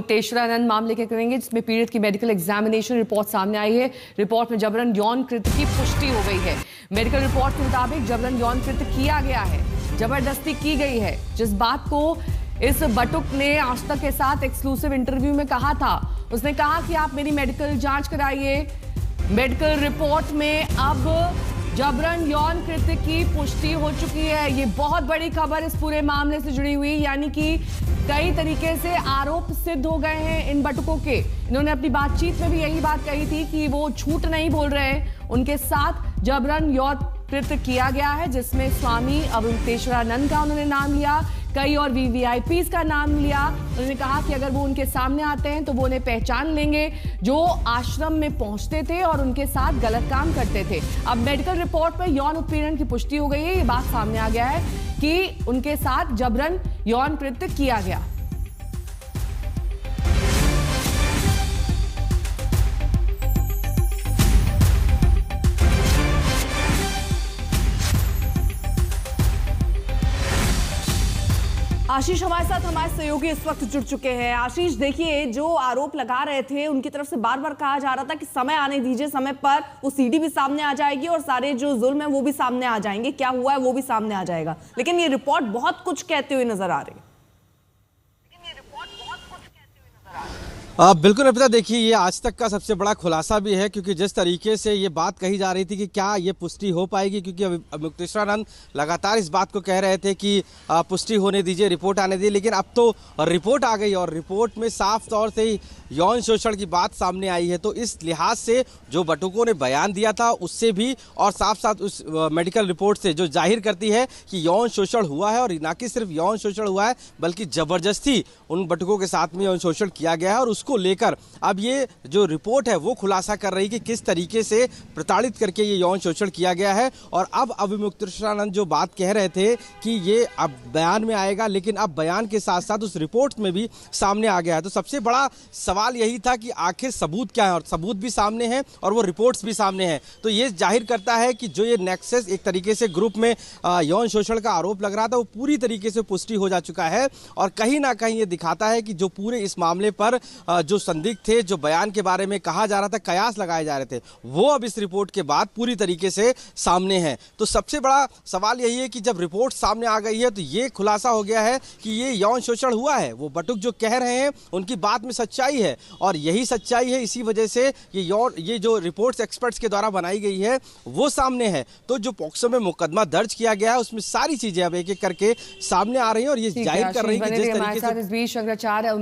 वेंकटेश्वरानंद मामले के करेंगे, जिसमें पीड़ित की मेडिकल एग्जामिनेशन रिपोर्ट सामने आई है। रिपोर्ट में जबरन यौन कृत्य की पुष्टि हो गई है। मेडिकल रिपोर्ट के मुताबिक जबरन यौन कृत्य किया गया है, जबरदस्ती की गई है। जिस बात को इस बटुक ने आज तक के साथ एक्सक्लूसिव इंटरव्यू में कहा था, उसने कहा कि आप मेरी मेडिकल जांच कराइए। मेडिकल रिपोर्ट में अब जबरन यौन कृत्य की पुष्टि हो चुकी है। ये बहुत बड़ी खबर इस पूरे मामले से जुड़ी हुई, यानी कि कई तरीके से आरोप सिद्ध हो गए हैं इन बटुकों के। इन्होंने अपनी बातचीत में भी यही बात कही थी कि वो झूठ नहीं बोल रहे हैं, उनके साथ जबरन यौन कृत्य किया गया है, जिसमें स्वामी वेंकटेश्वरानंद का उन्होंने नाम लिया, कई और वीवीआईपीज का नाम लिया। उन्होंने कहा कि अगर वो उनके सामने आते हैं तो वो उन्हें पहचान लेंगे, जो आश्रम में पहुंचते थे और उनके साथ गलत काम करते थे। अब मेडिकल रिपोर्ट पर यौन उत्पीड़न की पुष्टि हो गई है। ये बात सामने आ गया है कि उनके साथ जबरन यौन कृत्य किया गया। आशीष हमारे साथ, हमारे सहयोगी इस वक्त जुड़ चुके हैं। आशीष, देखिए, जो आरोप लगा रहे थे उनकी तरफ से बार बार कहा जा रहा था कि समय आने दीजिए, समय पर वो सीडी भी सामने आ जाएगी और सारे जो जुल्म है वो भी सामने आ जाएंगे, क्या हुआ है वो भी सामने आ जाएगा। लेकिन ये रिपोर्ट बहुत कुछ कहते हुए नजर आ रही है। बिल्कुल अर्पिता, देखिए, ये आज तक का सबसे बड़ा खुलासा भी है, क्योंकि जिस तरीके से ये बात कही जा रही थी कि क्या ये पुष्टि हो पाएगी, क्योंकि वेंकटेश्वरानंद लगातार इस बात को कह रहे थे कि पुष्टि होने दीजिए, रिपोर्ट आने दीजिए। लेकिन अब तो रिपोर्ट आ गई और रिपोर्ट में साफ तौर से ही यौन शोषण की बात सामने आई है। तो इस लिहाज से जो बटुकों ने बयान दिया था उससे भी, और साफ साथ उस मेडिकल रिपोर्ट से, जो जाहिर करती है कि यौन शोषण हुआ है, और ना कि सिर्फ यौन शोषण हुआ है बल्कि जबरदस्ती उन बटुकों के साथ में यौन शोषण किया गया है। और उसको लेकर अब ये जो रिपोर्ट है वो खुलासा कर रही है कि किस तरीके से प्रताड़ित करके ये यौन शोषण किया गया है। और अब वेंकटेश्वरानंद जो बात कह रहे थे कि ये अब बयान में आएगा, लेकिन अब बयान के साथ साथ उस रिपोर्ट में भी सामने आ गया है। तो सबसे बड़ा सवाल यही था कि आखिर सबूत क्या है, और सबूत भी सामने हैं और वो रिपोर्ट्स भी सामने हैं। तो ये जाहिर करता है कि जो ये नेक्सस एक तरीके से ग्रुप में यौन शोषण का आरोप लग रहा था वो पूरी तरीके से पुष्टि हो जा चुका है। और कहीं ना कहीं ये दिखाता है कि जो पूरे इस मामले पर जो संदिग्ध थे, जो बयान के बारे में कहा जा रहा था, कयास लगाए जा रहे थे, वो अब इस रिपोर्ट के बाद पूरी तरीके से सामने हैं। तो सबसे बड़ा सवाल यही है कि जब रिपोर्ट सामने आ गई है तो ये खुलासा हो गया है कि ये यौन शोषण हुआ है। वो बटुक जो कह रहे हैं उनकी बात में सच्चाई है, और यही सच्चाई है, इसी वजह से ये जो रिपोर्ट्स एक्सपर्ट्स के द्वारा बनाई गई है वो सामने है। तो जो पॉक्सो में मुकदमा दर्ज किया गया है उसमें सारी चीजें अब एक एक करके सामने आ रही हैं, और ये जाहिर कर रही है कि जिस तरीके से